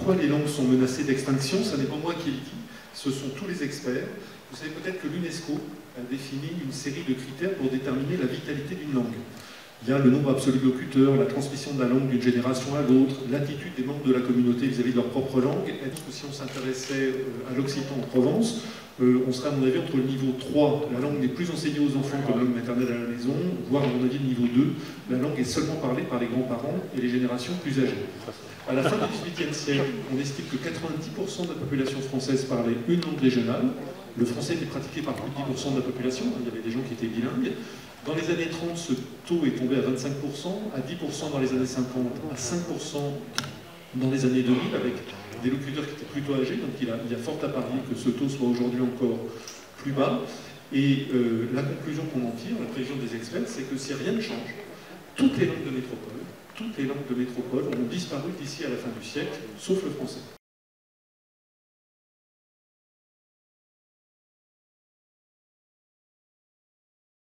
pourquoi les langues sont menacées d'extinction? Ce n'est pas moi qui le dis, ce sont tous les experts. Vous savez peut-être que l'UNESCO a défini une série de critères pour déterminer la vitalité d'une langue. Il y a le nombre absolu de locuteurs, la transmission de la langue d'une génération à l'autre, l'attitude des membres de la communauté vis-à-vis de leur propre langue. Et si on s'intéressait à l'occitan en Provence, on serait à mon avis entre le niveau 3, la langue n'est plus enseignée aux enfants que la langue maternelle à la maison, voire à mon avis le niveau 2, la langue est seulement parlée par les grands-parents et les générations plus âgées. À la fin du XVIIIe siècle, on estime que 90% de la population française parlait une langue régionale. Le français était pratiqué par plus de 10% de la population, il y avait des gens qui étaient bilingues. Dans les années 30, ce taux est tombé à 25%, à 10% dans les années 50, à 5% dans les années 2000, avec des locuteurs qui étaient plutôt âgés, donc il y a fort à parier que ce taux soit aujourd'hui encore plus bas. Et la conclusion qu'on en tire, la prévision des experts, c'est que si rien ne change, toutes les langues de métropole ont disparu d'ici à la fin du siècle, sauf le français.